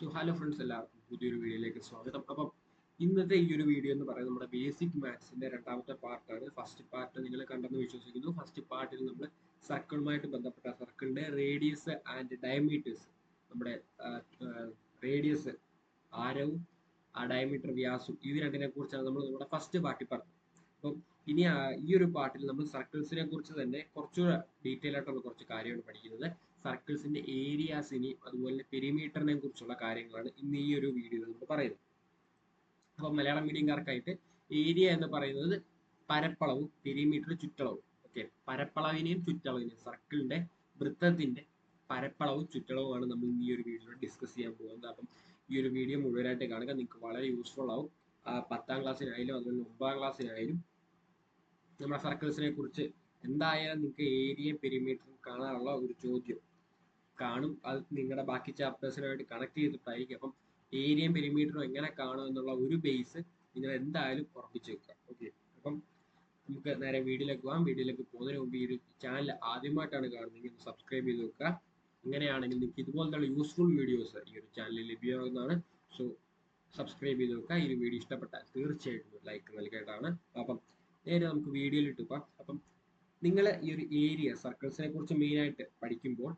So hello friends, എല്ലാവർക്കും പുതിയൊരു വീഡിയോയിലേക്ക് സ്വാഗതം. അപ്പം ഇന്നത്തെ ഈ ഒരു വീഡിയോ എന്ന് പറയുന്നത് നമ്മുടെ ബേസിക് മാത്സിന്റെ രണ്ടാമത്തെ പാർട്ടാണ്. ഫസ്റ്റ് പാർട്ട് നിങ്ങൾ കണ്ടെന്ന് വിശ്വസിക്കുന്നു. ഫസ്റ്റ് പാർട്ടിൽ നമ്മൾ സർക്കിളുമായിട്ട് ബന്ധപ്പെട്ട സർക്കിളിന്റെ റേഡിയസ് ആൻഡ് ഡയമീറ്റേഴ്സ്, നമ്മുടെ റേഡിയസ് ആരവും ഡയമീറ്റർ വ്യാസവും, ഇത് രണ്ടിനെ കുറിച്ചാണ് നമ്മൾ നമ്മുടെ ഫസ്റ്റ് പാർട്ടിൽ പറഞ്ഞത്. അപ്പം ഇനി ഈ ഒരു പാർട്ടിൽ നമ്മൾ സർക്കിൾസിനെ കുറിച്ച് തന്നെ കുറച്ചുകൂടെ ഡീറ്റെയിൽ ആയിട്ടുള്ള കുറച്ച് കാര്യമാണ് പഠിക്കുന്നത്. സർക്കിൾസിന്റെ ഏരിയാസിനെയും അതുപോലെ പെരിമീറ്ററിനെ കുറിച്ചുള്ള കാര്യങ്ങളാണ് ഇന്ന് ഈ ഒരു വീഡിയോയിൽ നമ്മൾ പറയുന്നത്. അപ്പം മലയാളം മീഡിയംകാർക്കായിട്ട് ഏരിയ എന്ന് പറയുന്നത് പരപ്പളവും പെരിമീറ്റർ ചുറ്റളവും. ഓക്കെ, പരപ്പളവിനെയും ചുറ്റളവിനെയും, സർക്കിളിന്റെ വൃത്തത്തിന്റെ പരപ്പളവും ചുറ്റളവുമാണ് നമ്മൾ ഇന്ന് ഈ ഒരു വീഡിയോയിൽ ഡിസ്കസ് ചെയ്യാൻ പോകുന്നത്. അപ്പം ഈ ഒരു വീഡിയോ മുഴുവനായിട്ട് കാണുക, നിങ്ങൾക്ക് വളരെ യൂസ്ഫുൾ ആവും. 10ാം ക്ലാസ്സിനായാലും അതുപോലെ 9ാം ക്ലാസ്സിനായാലും നമ്മുടെ സർക്കിൾസിനെ കുറിച്ച് എന്തായാലും നിങ്ങൾക്ക് ഏരിയയും പെരിമീറ്ററും കാണാനുള്ള ഒരു ചോദ്യം കാണും. അത് നിങ്ങളുടെ ബാക്കി ചാപ്റ്റേഴ്സിനായിട്ട് കണക്ട് ചെയ്തിട്ടായിരിക്കും. അപ്പം ഏരിയയും പെരിമീറ്ററും എങ്ങനെ കാണും എന്നുള്ള ഒരു ബേസ് നിങ്ങൾ എന്തായാലും ഉറപ്പിച്ച് വെക്കുക. ഓക്കെ, അപ്പം നമുക്ക് നേരെ വീഡിയോയിലേക്ക് പോകാം. വീഡിയോയിലേക്ക് പോകുന്നതിന് മുമ്പ് ഈ ഒരു ചാനൽ ആദ്യമായിട്ടാണ് കാണുന്നതെങ്കിൽ സബ്സ്ക്രൈബ് ചെയ്ത് വെക്കുക. അങ്ങനെയാണെങ്കിൽ നിങ്ങൾക്ക് ഇതുപോലത്തെ യൂസ്ഫുൾ വീഡിയോസ് ഈ ഒരു ചാനലിൽ ലഭ്യമാകുന്നതാണ്. സോ സബ്സ്ക്രൈബ് ചെയ്ത് വെക്കുക. ഈ ഒരു വീഡിയോ ഇഷ്ടപ്പെട്ടാൽ തീർച്ചയായിട്ടും ലൈക്ക് നൽകേണ്ടതാണ്. അപ്പം നേരെ നമുക്ക് വീഡിയോയിലിട്ട് പോകാം. അപ്പം നിങ്ങൾ ഈ ഒരു ഏരിയ സർക്കിൾസിനെ കുറിച്ച് മെയിനായിട്ട് പഠിക്കുമ്പോൾ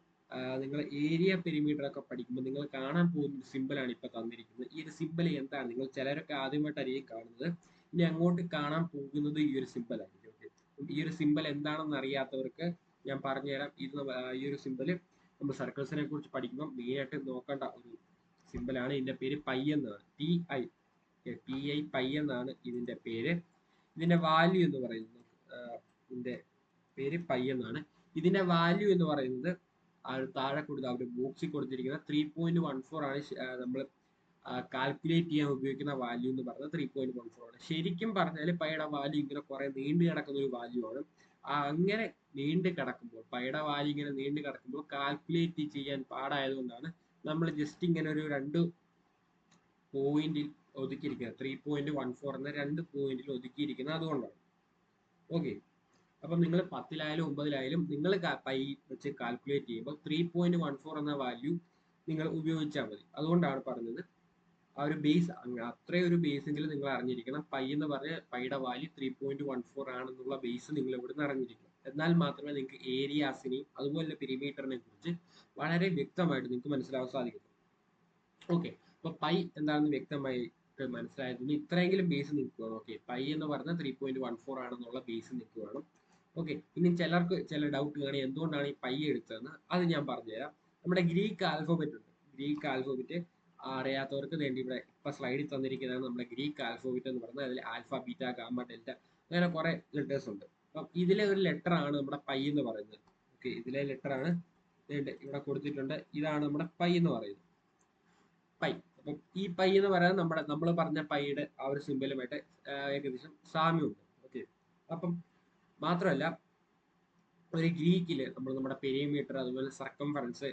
നിങ്ങൾ ഏരിയ പെരിമീറ്റർ ഒക്കെ പഠിക്കുമ്പോൾ നിങ്ങൾ കാണാൻ പോകുന്ന ഒരു സിമ്പിളാണ് ഇപ്പൊ തന്നിരിക്കുന്നത്. ഈ ഒരു സിമ്പിൾ എന്താണ്, നിങ്ങൾ ചിലരൊക്കെ ആദ്യമായിട്ടായിരിക്കും കാണുന്നത്. ഇനി അങ്ങോട്ട് കാണാൻ പോകുന്നത് ഈ ഒരു സിമ്പിൾ ആയിരിക്കും. ഓക്കെ, ഈ ഒരു സിമ്പിൾ എന്താണെന്ന് അറിയാത്തവർക്ക് ഞാൻ പറഞ്ഞുതരാം. ഈ ഒരു സിമ്പിള് നമ്മൾ സർക്കിൾസിനെ കുറിച്ച് പഠിക്കുമ്പോൾ മെയിനായിട്ട് നോക്കേണ്ട ഒരു സിമ്പിളാണ്. ഇതിന്റെ പേര് പൈ എന്നാണ്. PI പൈ എന്നാണ് ഇതിന്റെ പേര്. ഇതിന്റെ വാല്യൂ എന്ന് പറയുന്നത് ഇതിന്റെ പേര് പൈ എന്നാണ്. ഇതിന്റെ വാല്യൂ എന്ന് പറയുന്നത് താഴെ കൊടുത്ത ഒരു ബോക്സിൽ കൊടുത്തിരിക്കുന്ന 3.14 ആണ് നമ്മൾ കാൽക്കുലേറ്റ് ചെയ്യാൻ ഉപയോഗിക്കുന്ന വാല്യൂ എന്ന് പറയുന്നത് 3.14 ആണ്. ശരിക്കും പറഞ്ഞാൽ പൈയുടെ വാല്യൂ ഇങ്ങനെ കുറെ നീണ്ടു കിടക്കുന്ന ഒരു വാല്യൂ ആണ്. അങ്ങനെ നീണ്ടു കിടക്കുമ്പോൾ പൈയുടെ വാല്യൂ ഇങ്ങനെ നീണ്ടു കിടക്കുമ്പോൾ കാൽക്കുലേറ്റ് ചെയ്യാൻ പാടായതുകൊണ്ടാണ് നമ്മൾ ജസ്റ്റ് ഇങ്ങനെ ഒരു 2 പോയിന്റിൽ ഒതുക്കിയിരിക്കുന്നത്. 3.14 എന്ന 2 പോയിന്റിൽ ഒതുക്കിയിരിക്കുന്നത് അതുകൊണ്ടാണ്. ഓക്കെ, അപ്പം നിങ്ങൾ 10ലായാലും 9ലായാലും നിങ്ങൾ പൈ വെച്ച് കാൽക്കുലേറ്റ് ചെയ്യുമ്പോൾ 3.14 എന്ന വാല്യൂ നിങ്ങൾ ഉപയോഗിച്ചാൽ മതി. അതുകൊണ്ടാണ് പറഞ്ഞത് ആ ഒരു ബേസ്, അത്രയും ഒരു ബേസെങ്കിലും നിങ്ങൾ അറിഞ്ഞിരിക്കണം. പൈ എന്ന് പറഞ്ഞ പൈയുടെ വാല്യൂ 3.14 ആണെന്നുള്ള ബേസ് നിങ്ങൾ ഇവിടെ നിന്ന് അറിഞ്ഞിരിക്കണം. എന്നാൽ മാത്രമേ നിങ്ങൾക്ക് ഏരിയാസിനെയും അതുപോലെ പെരിമീറ്ററിനെ കുറിച്ച് വളരെ വ്യക്തമായിട്ട് നിങ്ങൾക്ക് മനസ്സിലാവാൻ സാധിക്കും. ഓക്കെ, അപ്പൊ പൈ എന്താണെന്ന് വ്യക്തമായിട്ട് മനസ്സിലായതുകൊണ്ട് ഇത്രയെങ്കിലും ബേസ് നിൽക്കുകയാണ്. ഓക്കെ, പൈ എന്ന് പറഞ്ഞാൽ 3.14 ആണെന്നുള്ള ബേസ് നിൽക്കുകയാണ്. ഓക്കെ, ഇനി ചിലർക്ക് ചില ഡൗട്ട് കാണി എന്തുകൊണ്ടാണ് ഈ പൈ എടുത്തതെന്ന് അത് ഞാൻ പറഞ്ഞുതരാം. നമ്മുടെ ഗ്രീക്ക് ആൽഫബറ്റ് ഉണ്ട്. ഗ്രീക്ക് ആൽഫബറ്റ് അറിയാത്തവർക്ക് വേണ്ടി ഇവിടെ ഇപ്പൊ സ്ലൈഡിൽ തന്നിരിക്കുന്നതാണ് നമ്മുടെ ഗ്രീക്ക് ആൽഫബറ്റ് എന്ന് പറയുന്നത്. അതിൽ ആൽഫ, ബീറ്റ, ഗാമ, ഡെൽറ്റ അങ്ങനെ കുറെ ലെറ്റേഴ്സ് ഉണ്ട്. അപ്പം ഇതിലെ ഒരു ലെറ്റർ ആണ് നമ്മുടെ പൈ എന്ന് പറയുന്നത്. ഓക്കെ, ഇതിലെ ലെറ്റർ ആണ് ഇവിടെ കൊടുത്തിട്ടുണ്ട്. ഇതാണ് നമ്മുടെ പൈ എന്ന് പറയുന്നത്. പൈ. അപ്പം ഈ പൈ എന്ന് പറയുന്നത് നമ്മൾ പറഞ്ഞ പൈയുടെ ആ ഒരു സിമ്പലുമായിട്ട് ഏകദേശം സാമ്യമുണ്ട്. ഓക്കെ, അപ്പം മാത്രമല്ല ഒരു ഗ്രീക്കില് നമ്മൾ നമ്മുടെ പെരിമീറ്റർ അതുപോലെ സർക്കംഫറൻസ്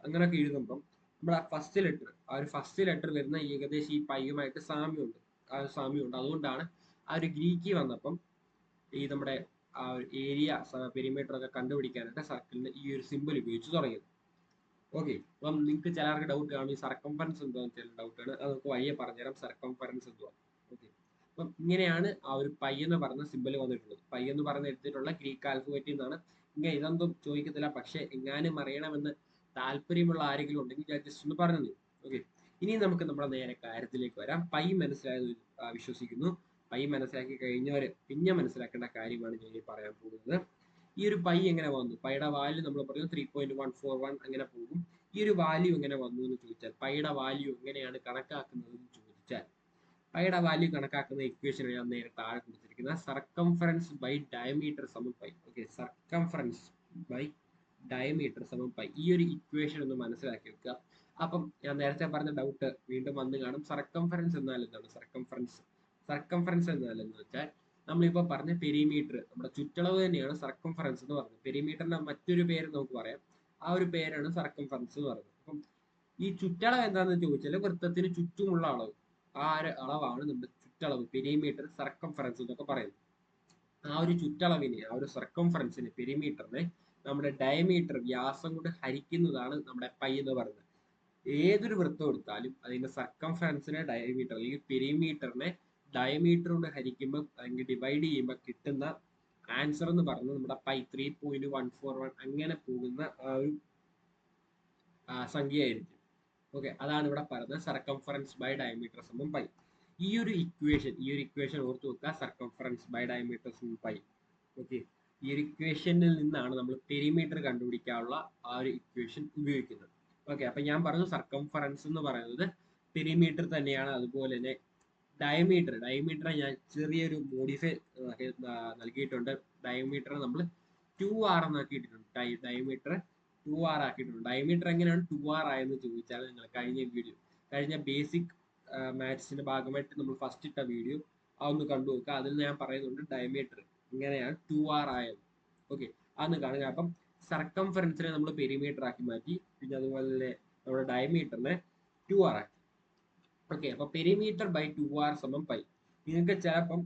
അങ്ങനെയൊക്കെ എഴുതുമ്പം നമ്മുടെ ആ ഒരു ഫസ്റ്റ് ലെറ്റർ വരുന്ന ഏകദേശം ഈ പൈയുമായിട്ട് സാമ്യമുണ്ട്. അതുകൊണ്ടാണ് ആ ഒരു ഗ്രീക്കിൽ വന്നപ്പം ഈ നമ്മുടെ ആ ഒരു ഏരിയ പെരിമീറ്റർ ഒക്കെ കണ്ടുപിടിക്കാനായിട്ട് സർക്കിളിന് ഈ ഒരു സിമ്പിൾ ഉപയോഗിച്ച് തുടങ്ങിയത്. ഓക്കെ, അപ്പം നിങ്ങൾക്ക് ചിലർക്ക് ഡൗട്ട് കാണും ഈ സർക്കംഫറൻസ് എന്താണെന്ന് ചില ഡൗട്ടാണ്. അത് നമുക്ക് വഴിയെ പറഞ്ഞുതരാം സർക്കംഫറൻസ് എന്തുവാണ്. ഓക്കെ, അപ്പം ഇങ്ങനെയാണ് ആ ഒരു പൈ എന്ന് പറഞ്ഞ സിമ്പിൾ വന്നിട്ടുള്ളത്. പൈ എന്ന് പറഞ്ഞ് എടുത്തിട്ടുള്ള ഗ്രീക്ക് ആൽഫബറ്റിൽ നിന്നാണ്. ഇങ്ങനെ ഇതൊന്നും ചോദിക്കത്തില്ല, പക്ഷെ എങ്ങാനും അറിയണമെന്ന് താല്പര്യമുള്ള ആരെങ്കിലും ഉണ്ടെങ്കിൽ ഞാൻ ജസ്റ്റ് ഒന്ന് പറഞ്ഞു. ഓക്കെ, ഇനി നമുക്ക് നമ്മുടെ നേരെ കാര്യത്തിലേക്ക് വരാം. പൈ മനസ്സിലായത് വിശ്വസിക്കുന്നു. പൈ മനസ്സിലാക്കി കഴിഞ്ഞവര് പിന്നെ മനസ്സിലാക്കേണ്ട കാര്യമാണ് ഞാൻ പറയാൻ പോകുന്നത്. ഈ ഒരു പൈ എങ്ങനെ വന്നു, പൈയുടെ വാല്യൂ നമ്മൾ പറഞ്ഞു 3.141 അങ്ങനെ പോകും. ഈ ഒരു വാല്യൂ എങ്ങനെ വന്നു എന്ന് ചോദിച്ചാൽ, പൈയുടെ വാല്യൂ എങ്ങനെയാണ് കണക്കാക്കുന്നത് എന്ന് ചോദിച്ചാൽ, പൈയുടെ വാല്യൂ കണക്കാക്കുന്ന ഇക്വേഷൻ ഞാൻ നേരെ താഴെ കൊടുത്തിരിക്കുന്നത് സർക്കംഫറൻസ് ബൈ ഡയമീറ്റർ സമം pi. Okay, circumference by diameter സമം പൈ. ഈ ഒരു ഇക്വേഷൻ ഒന്ന് മനസ്സിലാക്കി വെക്കുക. അപ്പം ഞാൻ നേരത്തെ പറഞ്ഞ ഡൗട്ട് വീണ്ടും വന്നു കാണും. സർക്കംഫറൻസ് എന്നാൽ എന്താണ്? സർക്കംഫറൻസ് എന്നാൽ എന്ന് വെച്ചാൽ നമ്മളിപ്പോൾ പറഞ്ഞ പെരിമീറ്റർ, നമ്മുടെ ചുറ്റളവ് തന്നെയാണ് സർക്കംഫറൻസ് എന്ന് പറയുന്നത്. പെരിമീറ്ററിന്റെ മറ്റൊരു പേര് നമുക്ക് പറയാം. ആ ഒരു പേരാണ് സർക്കംഫറൻസ് എന്ന് പറയുന്നത്. അപ്പം ഈ ചുറ്റളവ് എന്താണെന്ന് ചോദിച്ചാൽ വൃത്തത്തിന് ചുറ്റുമുള്ള അളവ്. ആ ഒരു അളവാണ് നമ്മുടെ ചുറ്റളവ്, പെരിമീറ്റർ, സർക്കംഫറൻസ് എന്നൊക്കെ പറയുന്നത്. ആ ഒരു ചുറ്റളവിനെ, ആ ഒരു സർക്കംഫറൻസിനെ, പെരിമീറ്ററിനെ നമ്മുടെ ഡയമീറ്റർ വ്യാസം കൊണ്ട് ഹരിക്കുന്നതാണ് നമ്മുടെ പൈ എന്ന് പറയുന്നത്. ഏതൊരു വൃത്തം എടുത്താലും അതിന്റെ സർക്കംഫറൻസിനെ ഡയമീറ്റർ അല്ലെങ്കിൽ പെരിമീറ്ററിനെ ഡയമീറ്റർ കൊണ്ട് ഹരിക്കുമ്പോൾ അല്ലെങ്കിൽ ഡിവൈഡ് ചെയ്യുമ്പോൾ കിട്ടുന്ന ആൻസർ എന്ന് പറയുന്നത് നമ്മുടെ പൈ 3.141 അങ്ങനെ പോകുന്ന ആ ഒരു സംഖ്യയായിരിക്കും. ഓക്കെ, അതാണ് ഇവിടെ പറയുന്നത് സർക്കംഫറൻസ് ബൈ ഡയമീറ്റർ സമം പൈ. ഈ ഒരു ഇക്വേഷൻ ഓർത്ത് വെക്കുക, സർക്കംഫറൻസ് ബൈ ഡയമീറ്റർ സമം പൈ. ഓക്കെ, ഈ ഒരു ഇക്വേഷനിൽ നിന്നാണ് നമ്മൾ പെരിമീറ്റർ കണ്ടുപിടിക്കാനുള്ള ആ ഒരു ഇക്വേഷൻ ഉപയോഗിക്കുന്നത്. ഓക്കെ, അപ്പൊ ഞാൻ പറഞ്ഞു സർക്കംഫറൻസ് എന്ന് പറയുന്നത് പെരിമീറ്റർ തന്നെയാണ്. അതുപോലെ തന്നെ ഡയമീറ്റർ ഞാൻ ചെറിയൊരു മോഡിഫൈ നൽകിയിട്ടുണ്ട്. ഡയമീറ്റർ നമ്മൾ 2R എന്നാക്കിയിട്ടുണ്ട്. ഡയമീറ്റർ 2R ആക്കിയിട്ടുണ്ട്. ഡയമീറ്റർ എങ്ങനെയാണ് 2R ആയെന്ന് ചോദിച്ചാൽ നിങ്ങൾ കഴിഞ്ഞ ബേസിക് മാത്സിന്റെ ഭാഗമായിട്ട് നമ്മൾ ഫസ്റ്റ് ഇട്ട വീഡിയോ അതൊന്ന് കണ്ടു നോക്കുക. അതിൽ ഞാൻ പറയുന്നുണ്ട് ഡയമീറ്റർ ഇങ്ങനെയാണ് 2R ആയത്. ഓക്കെ, അതൊന്ന് കാണുക. അപ്പം സർക്കംഫറൻസിനെ നമ്മൾ പെരിമീറ്റർ ആക്കി മാറ്റി, പിന്നെ അതുപോലെ തന്നെ നമ്മുടെ ഡയമീറ്ററിനെ 2R ആക്കി. ഓക്കെ, അപ്പൊ പെരിമീറ്റർ ബൈ 2R സമം പൈ. നിങ്ങൾക്ക് ചിലപ്പം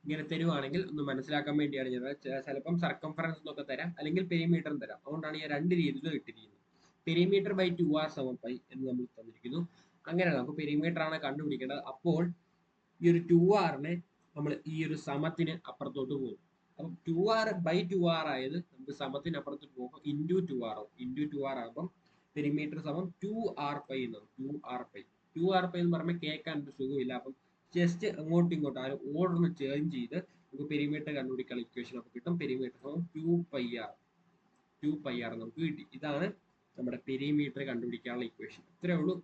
ഇങ്ങനെ തരുവാണെങ്കിൽ ഒന്ന് മനസ്സിലാക്കാൻ വേണ്ടിയാണ് ഞാൻ ചിലപ്പം സർക്കംഫറൻസ് എന്നൊക്കെ തരാം, അല്ലെങ്കിൽ പെരിമീറ്ററും തരാം. അതുകൊണ്ടാണ് ഞാൻ രണ്ട് രീതിയിലും ഇട്ടിരിക്കുന്നത്. പെരിമീറ്റർ ബൈ 2R സമം പൈ എന്ന് നമ്മൾ തന്നിരിക്കുന്നു. അങ്ങനെയാണ് നമുക്ക് പെരിമീറ്റർ ആണ് കണ്ടുപിടിക്കേണ്ടത്. അപ്പോൾ ഈ ഒരു 2R നമ്മൾ ഈ ഒരു സമത്തിന് അപ്പുറത്തോട്ട് പോകും. അപ്പം 2R ബൈ 2R ആയത് നമുക്ക് സമത്തിന് അപ്പുറത്തോട്ട് പോകുമ്പോൾ ഇൻറ്റു 2R ആവും. ഇൻറ്റു 2R ആകുമ്പം പെരിമീറ്റർ സമം 2R പൈ എന്നാവും. 2R pi. 2R പൈ എന്ന് പറയുമ്പോൾ കേൾക്കാൻ ഒരു സുഖമില്ല. അപ്പം ജസ്റ്റ് അങ്ങോട്ടും ഇങ്ങോട്ടും ആ ഓർഡർ ഒന്ന് ചേഞ്ച് ചെയ്ത് നമുക്ക് പെരിമീറ്റർ കണ്ടുപിടിക്കാനുള്ള ഇക്വേഷൻ നമുക്ക് കിട്ടും. പെരിമീറ്റർ സമം 2πr. 2πr നമുക്ക് കിട്ടി. ഇതാണ് നമ്മുടെ പെരിമീറ്റർ കണ്ടുപിടിക്കാനുള്ള ഇക്വേഷൻ. ഇത്രേ ഉള്ളൂ.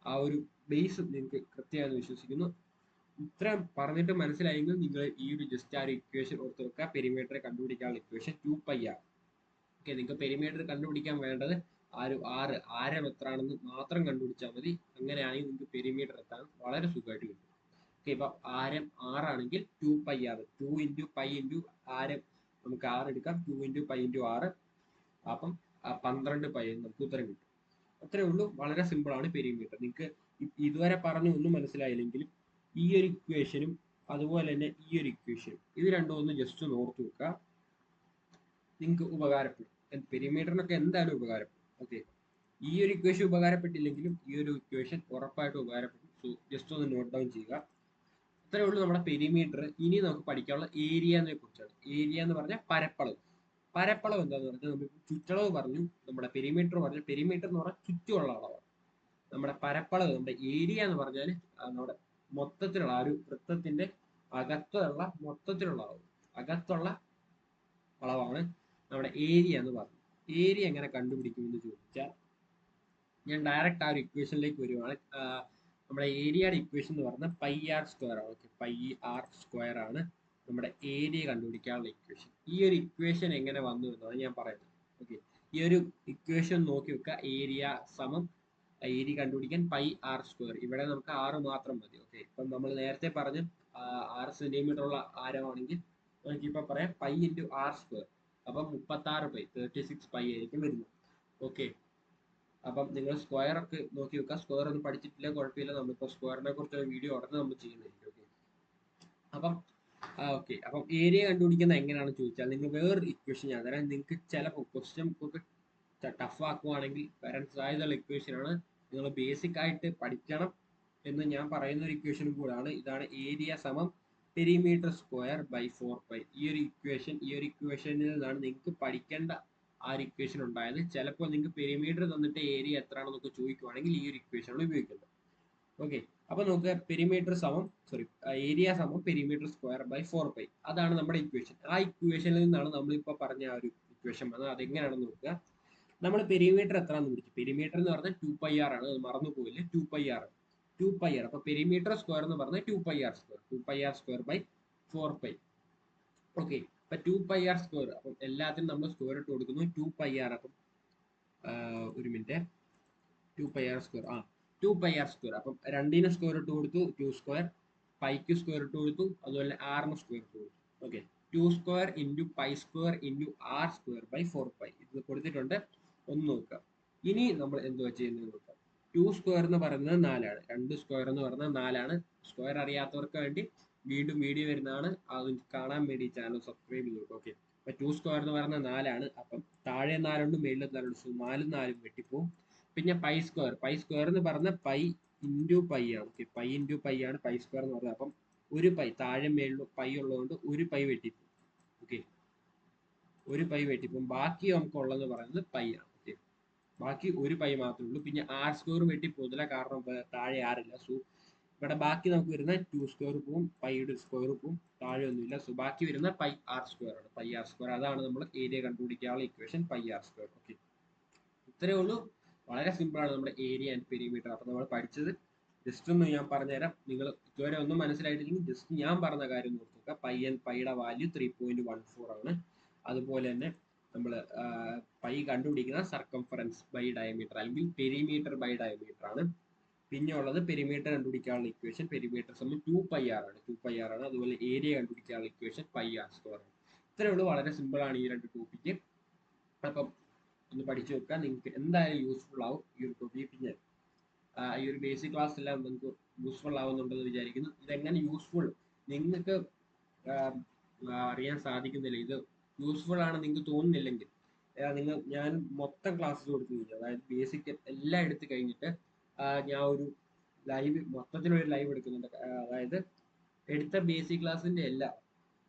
ആ ഒരു ബേസ് നിങ്ങൾക്ക് കൃത്യമാണെന്ന് വിശ്വസിക്കുന്നു. ഇത്രയും പറഞ്ഞിട്ട് മനസ്സിലായെങ്കിൽ നിങ്ങൾ ഈ ഒരു ജസ്റ്റ് ആ ഒരു ഇക്വേഷൻ ഓർത്ത് വെക്കുക. പെരിമീറ്റർ കണ്ടുപിടിക്കാനുള്ള ഇക്വേഷൻ 2πr. ഓക്കെ, നിങ്ങൾക്ക് പെരിമീറ്റർ കണ്ടുപിടിക്കാൻ വേണ്ടത് ആ ഒരു ആരം എത്രയാണെന്ന് മാത്രം കണ്ടുപിടിച്ചാൽ മതി. അങ്ങനെയാണെങ്കിൽ നിങ്ങൾക്ക് പെരിമീറ്റർ എത്താൻ വളരെ സുഖമായിട്ട് കിട്ടും. ഓക്കെ, ഇപ്പൊ ആരം 6 ആണെങ്കിൽ 2πr, 2 ഇൻറ്റു പൈ ഇൻറ്റു ആരം നമുക്ക് 6 എടുക്കാം. 2 ഇൻറ്റു പൈ ഇൻറ്റു 6, അപ്പം 12 പൈ നമുക്ക് ഉത്തരം കിട്ടും. അത്രേ ഉള്ളൂ. വളരെ സിമ്പിൾ ആണ് പെരിമീറ്റർ. നിങ്ങൾക്ക് ഇതുവരെ പറഞ്ഞു ഒന്നും മനസ്സിലായില്ലെങ്കിലും ഈ ഒരു ഇക്വേഷനും അതുപോലെ തന്നെ ഈ ഒരു ഇക്വേഷനും ഇത് രണ്ടും ഒന്ന് ജസ്റ്റ് ഒന്ന് ഓർത്ത് വെക്കുക. നിങ്ങൾക്ക് ഉപകാരപ്പെടും. പെരിമീറ്ററിനൊക്കെ എന്തായാലും ഉപകാരപ്പെടും. ഓക്കെ, ഈ ഒരു ഇക്വേഷൻ ഉപകാരപ്പെട്ടില്ലെങ്കിലും ഈ ഒരു ഇക്വേഷൻ ഉറപ്പായിട്ടും ഉപകാരപ്പെടും. സോ ജസ്റ്റ് ഒന്ന് നോട്ട് ഡൗൺ ചെയ്യുക. ഇത്രേ ഉള്ളൂ നമ്മുടെ പെരിമീറ്റർ. ഇനി നമുക്ക് പഠിക്കാനുള്ള ഏരിയനെ കുറിച്ചാണ്. ഏരിയ എന്ന് പറഞ്ഞാൽ പരപ്പളവ്. പരപ്പളവ് എന്താന്ന് പറഞ്ഞാൽ നമ്മൾ ചുറ്റളവ് പറഞ്ഞു, നമ്മുടെ പെരിമീറ്റർ പറഞ്ഞു. പെരിമീറ്റർ എന്ന് പറഞ്ഞാൽ ചുറ്റുമുള്ള അളവാണ്. നമ്മുടെ പരപ്പളവ്, നമ്മുടെ ഏരിയ എന്ന് പറഞ്ഞാൽ നമ്മുടെ മൊത്തത്തിലുള്ള ആ ഒരു വൃത്തത്തിന്റെ അകത്തുള്ള മൊത്തത്തിലുള്ള അളവ്, അകത്തുള്ള അളവാണ് നമ്മുടെ ഏരിയ എന്ന് പറയുന്നത്. ഏരിയ എങ്ങനെ കണ്ടുപിടിക്കുമെന്ന് ചോദിച്ചാൽ ഞാൻ ഡയറക്റ്റ് ആ ഒരു ഇക്വേഷനിലേക്ക് വരുവാണ്. നമ്മുടെ ഏരിയയുടെ ഇക്വേഷൻ എന്ന് പറഞ്ഞാൽ πr² ആണ്. ഓക്കെ, πr² ആണ് നമ്മുടെ ഏരിയ കണ്ടുപിടിക്കാനുള്ള ഇക്വേഷൻ. ഈ ഒരു ഇക്വേഷൻ എങ്ങനെ വന്നു എന്നാണ് ഞാൻ പറയുന്നത്. ഓക്കെ, ഈ ഒരു ഇക്വേഷൻ നോക്കി വെക്കുക. ഏരിയ സമം ഏരിയ കണ്ടുപിടിക്കാൻ πr². ഇവിടെ നമുക്ക് 6 മാത്രം മതി. ഓക്കെ, ഇപ്പം നമ്മൾ നേരത്തെ പറഞ്ഞ 6 സെന്റിമീറ്റർ ഉള്ള ആരമാണെങ്കിൽ നമുക്കിപ്പോൾ പറയാം π ഇൻറ്റു r². അപ്പം 36 പൈ, 36 പൈ ആയിരിക്കും വരുന്നത്. ഓക്കെ, അപ്പം നിങ്ങൾ സ്ക്വയർ ഒക്കെ നോക്കി വെക്കുക. സ്ക്വയർ ഒന്നും പഠിച്ചിട്ടില്ല കുഴപ്പമില്ല, നമ്മളിപ്പോൾ സ്ക്വയറിനെ കുറിച്ചുള്ള വീഡിയോ ഉടനെ നമ്മൾ ചെയ്യുന്നതായിരിക്കും. ഓക്കെ, അപ്പം ഏരിയ കണ്ടുപിടിക്കുന്ന എങ്ങനെയാണെന്ന് ചോദിച്ചാൽ നിങ്ങൾ വേറൊരു ഇക്വേഷൻ ഞാൻ തരാം. നിങ്ങൾക്ക് ചിലപ്പോൾ ക്വസ്റ്റ്യൻ ഒക്കെ ടഫ് ആക്കുവാണെങ്കിൽ വരാൻ സാധ്യതയുള്ള ഇക്വേഷനാണ്. നിങ്ങൾ ബേസിക് ആയിട്ട് പഠിക്കണം എന്ന് ഞാൻ പറയുന്ന ഒരു ഇക്വേഷനും കൂടാണ്. ഇതാണ് ഏരിയ സമം പെരിമീറ്റർ സ്ക്വയർ ബൈ 4π. ഈ ഒരു ഇക്വേഷനിൽ നിന്നാണ് നിങ്ങൾക്ക് പഠിക്കേണ്ട ആ ഒരു ഇക്വേഷൻ ഉണ്ടായത്. ചിലപ്പോൾ നിങ്ങൾക്ക് പെരിമീറ്റർ തന്നിട്ട് ഏരിയ എത്രയാണെന്നൊക്കെ ചോദിക്കുവാണെങ്കിൽ ഈ ഒരു ഇക്വേഷനാണ് ഉപയോഗിക്കുന്നത്. ഓക്കെ, അപ്പൊ നമുക്ക് ഏരിയ സമം പെരിമീറ്റർ സ്ക്വയർ ബൈ 4π. അതാണ് നമ്മുടെ ഇക്വേഷൻ. ആ ഇക്വേഷനിൽ നിന്നാണ് നമ്മളിപ്പോൾ പറഞ്ഞ ആ ഒരു ഇക്വേഷൻ വന്നത്. അതെങ്ങനെയാണെന്ന് നോക്കുക. നമ്മൾ പെരിമീറ്റർ എത്രയാണെന്ന് പിടിച്ചു. പെരിമീറ്റർ എന്ന് പറഞ്ഞാൽ 2πr ആണ്, അത് മറന്നു പോയില്ല. 2πr. അപ്പൊ പെരിമീറ്റർ സ്ക്വയർ എന്ന് പറഞ്ഞാൽ 2πr² ബൈ 4π. ഓക്കെ, അപ്പൊ 2πr². അപ്പം എല്ലാത്തിനും നമ്മൾ സ്ക്വയർ ഇട്ട് കൊടുക്കുന്നു. 2πr. അപ്പം ഒരു മിനിറ്റ്, 2πr². 2πr². അപ്പം രണ്ടിനും സ്ക്വയർ ഇട്ട് കൊടുത്തു. 2². പൈക്ക് സ്ക്വയർ ഇട്ട് കൊടുത്തു. അതുപോലെ ആറിന് സ്ക്വയർ ഇട്ട് കൊടുത്തു. Okay, 2² into π² into r² by 4π. ഇത് കൊടുത്തിട്ടുണ്ട്, ഒന്ന് നോക്കുക. ഇനി നമ്മൾ എന്തുവാ ചെയ്യുന്നത് നോക്കാം. 2² എന്ന് പറയുന്നത് 4 ആണ്. 2² എന്ന് പറയുന്നത് 4 ആണ്. സ്ക്വയർ അറിയാത്തവർക്ക് വേണ്ടി വീണ്ടും വീഡിയോ വരുന്നതാണ്. അത് കാണാൻ വേണ്ടി ചാനൽ സബ്സ്ക്രൈബ് ചെയ്തു. ഓക്കെ, ടു സ്ക്വയർ എന്ന് പറയുന്നത് 4ആണ്. അപ്പം താഴെ 4ഉണ്ട്, മേളിൽ 4ഉണ്ട്. സോ 4 4 വെട്ടിപ്പോവും. പിന്നെ പൈ സ്ക്വയർ എന്ന് പറഞ്ഞ പൈ ഇൻറ്റു പൈ ആണ്. ഓക്കെ, പൈ ഇൻറ്റു പൈ ആണ് പൈ സ്ക്വയർ എന്ന് പറയുന്നത്. അപ്പം ഒരു പൈ താഴെ മേളിലും പൈ ഉള്ളതുകൊണ്ട് ഒരു പൈ വെട്ടിപ്പോവും. ഓക്കെ, ഒരു പൈ വെട്ടിപ്പോവും. ബാക്കി നമുക്ക് ഉള്ളതെന്ന് പറയുന്നത് പൈ ആണ്. ഓക്കെ, ബാക്കി ഒരു പൈ മാത്രമേ ഉള്ളൂ. പിന്നെ ആർ സ്ക്വയർ വെട്ടിപ്പോകുന്നില്ല, കാരണം താഴെ ആറില്ല. സോ ഇവിടെ ബാക്കി നമുക്ക് വരുന്ന ടു സ്ക്വയർ പോവും, പൈയുടെ സ്ക്വയർ പോവും, താഴെ ഒന്നുമില്ല. സോ ബാക്കി വരുന്ന പൈ ആർ സ്ക്വയർ ആണ്. പൈ ആർ സ്ക്വയർ, അതാണ് നമ്മൾ ഏരിയ കണ്ടുപിടിക്കാനുള്ള equation, pi r square. Okay, ഇത്രയേ ഉള്ളൂ. വളരെ സിമ്പിൾ ആണ് നമ്മുടെ ഏരിയ ആൻഡ് പെരിമീറ്റർ. അപ്പൊ നമ്മൾ പഠിച്ചത് ജസ്റ്റ് ഒന്ന് ഞാൻ പറഞ്ഞുതരാം. നിങ്ങൾ ഇതുവരെ ഒന്നും മനസ്സിലായിട്ടില്ലെങ്കിൽ ജസ്റ്റ് ഞാൻ പറഞ്ഞ കാര്യം നോക്കുക. പൈയുടെ വാല്യൂ 3.14 ആണ്. അതുപോലെ തന്നെ നമ്മൾ പൈ കണ്ടുപിടിക്കുന്ന സർക്കംഫറൻസ് ബൈ ഡയമീറ്റർ അല്ലെങ്കിൽ പെരിമീറ്റർ ബൈ ഡയമീറ്റർ ആണ്. പിന്നെ ഉള്ളത് പെരിമീറ്റർ കണ്ടുപിടിക്കാനുള്ള ഇക്വേഷൻ, പെരിമീറ്റർ സമയം 2πr ആണ്. 2πr ആണ്. അതുപോലെ ഏരിയ കണ്ടുപിടിക്കാനുള്ള ഇക്വേഷൻ പൈ ആർ സ്ക്വയർ ആണ്. ഇത്രയേ ഉള്ളൂ. വളരെ സിമ്പിൾ ആണ് ഈ രണ്ട് ടോപ്പിക്ക്. അപ്പം ഒന്ന് പഠിച്ചു വെക്കുക. നിങ്ങൾക്ക് എന്തായാലും യൂസ്ഫുൾ ആവും ഈ ഒരു ടോപ്പിക്ക്. പിന്നെ ഈ ഒരു ബേസിക് ക്ലാസ് എല്ലാം നിങ്ങൾക്ക് യൂസ്ഫുൾ ആവുന്നുണ്ടെന്ന് വിചാരിക്കുന്നു. ഇതെങ്ങനെ യൂസ്ഫുൾ നിങ്ങൾക്ക് അറിയാൻ സാധിക്കുന്നില്ല. ഇത് യൂസ്ഫുൾ ആണ് നിങ്ങൾക്ക് തോന്നുന്നില്ലെങ്കിൽ ഞാൻ മൊത്തം ക്ലാസ് കൊടുത്തു കഴിഞ്ഞു, അതായത് ബേസിക് എല്ലാം എടുത്തു കഴിഞ്ഞിട്ട് ഞാൻ ഒരു ലൈവ്, മൊത്തത്തിലൊരു ലൈവ് എടുക്കുന്നുണ്ട്. അതായത് എടുത്ത ബേസിക് ക്ലാസ്സിന്റെ എല്ലാ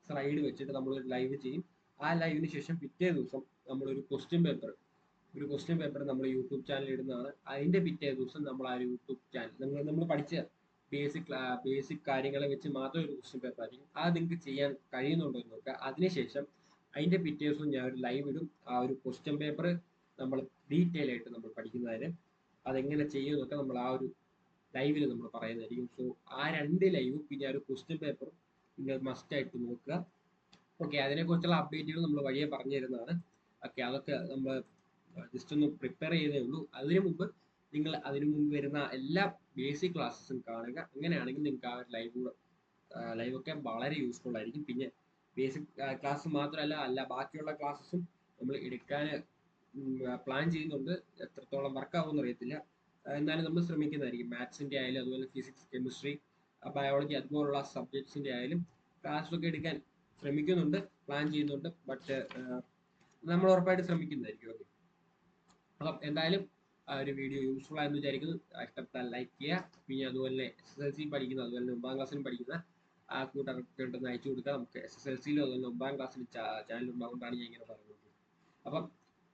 സ്ലൈഡ് വെച്ചിട്ട് നമ്മളൊരു ലൈവ് ചെയ്യും. ആ ലൈവിന് ശേഷം പിറ്റേ ദിവസം നമ്മളൊരു ക്വസ്റ്റ്യൻ പേപ്പർ നമ്മൾ യൂട്യൂബ് ചാനൽ ഇടുന്നതാണ്. അതിന്റെ പിറ്റേ ദിവസം നമ്മൾ ആ യൂട്യൂബ് ചാനൽ നമ്മൾ പഠിച്ച ബേസിക് കാര്യങ്ങളെ വെച്ച് മാത്രം ഒരു ക്വസ്റ്റ്യൻ പേപ്പർ ആയിരിക്കും. അത് നിങ്ങൾക്ക് ചെയ്യാൻ കഴിയുന്നുണ്ടോ എന്ന് നോക്കുക. അതിനുശേഷം അതിന്റെ പിറ്റേ ദിവസം ഞാൻ ഒരു ലൈവ് ഇടും. ആ ഒരു ക്വസ്റ്റ്യൻ പേപ്പർ നമ്മൾ ഡീറ്റെയിൽ ആയിട്ട് നമ്മൾ പഠിക്കുന്നതിന് അതെങ്ങനെ ചെയ്യുമെന്നൊക്കെ നമ്മൾ ആ ഒരു ലൈവിൽ നമ്മൾ പറയുന്നതായിരിക്കും. സോ ആ രണ്ട് ലൈവും പിന്നെ ആ ഒരു ക്വസ്റ്റ്യൻ പേപ്പറും നിങ്ങൾ മസ്റ്റ് ആയിട്ട് നോക്കുക. ഓക്കെ, അതിനെക്കുറിച്ചുള്ള അപ്ഡേറ്റുകൾ നമ്മൾ വഴിയെ പറഞ്ഞു തരുന്നതാണ്. ഓക്കെ, അതൊക്കെ നമ്മൾ ജസ്റ്റ് ഒന്ന് പ്രിപ്പയർ ചെയ്തേ ഉള്ളൂ. അതിനു മുമ്പ് വരുന്ന എല്ലാ ബേസിക് ക്ലാസ്സസും കാണുക. അങ്ങനെയാണെങ്കിൽ നിങ്ങൾക്ക് ആ ഒരു ലൈവൊക്കെ വളരെ യൂസ്ഫുൾ ആയിരിക്കും. പിന്നെ ബേസിക് ക്ലാസ് മാത്രമല്ല ബാക്കിയുള്ള ക്ലാസ്സസും നമ്മൾ എടുക്കാൻ പ്ലാൻ ചെയ്യുന്നുണ്ട്. എത്രത്തോളം വർക്ക് ആവുമെന്ന് അറിയത്തില്ല, എന്നാലും നമ്മൾ ശ്രമിക്കുന്നതായിരിക്കും. മാത്സിന്റെ ആയാലും അതുപോലെ ഫിസിക്സ്, കെമിസ്ട്രി, ബയോളജി അതുപോലുള്ള സബ്ജക്ട്സിന്റെ ആയാലും ക്ലാസ്സൊക്കെ എടുക്കാൻ ശ്രമിക്കുന്നുണ്ട്, പ്ലാൻ ചെയ്യുന്നുണ്ട്. ബട്ട് നമ്മൾ ഉറപ്പായിട്ട് ശ്രമിക്കുന്നതായിരിക്കും. ഓക്കെ, അപ്പം എന്തായാലും ഒരു വീഡിയോ യൂസ്ഫുൾ ആയെന്ന് വിചാരിക്കുന്നു. ഇഷ്ടപ്പെട്ടാൽ ലൈക്ക് ചെയ്യുക. പിന്നെ അതുപോലെ SSLC പഠിക്കുന്ന, അതുപോലെ 9ാം ക്ലാസ്സിലും പഠിക്കുന്ന ആ കൂട്ടർക്ക് ഉണ്ടെന്ന് അയച്ചു കൊടുക്കുക. നമുക്ക് SSLCയിലും അതുപോലെ 9ാം ക്ലാസ്സിൽ ചാനൽ ഉണ്ടാകൊണ്ടാണ് ഞാൻ ഇങ്ങനെ പറയുന്നത്. അപ്പം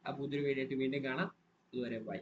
ആ പുതിയൊരു വീഡിയോ ആയിട്ട് വീണ്ടും കാണാം. ഇതുവരെ ബൈ.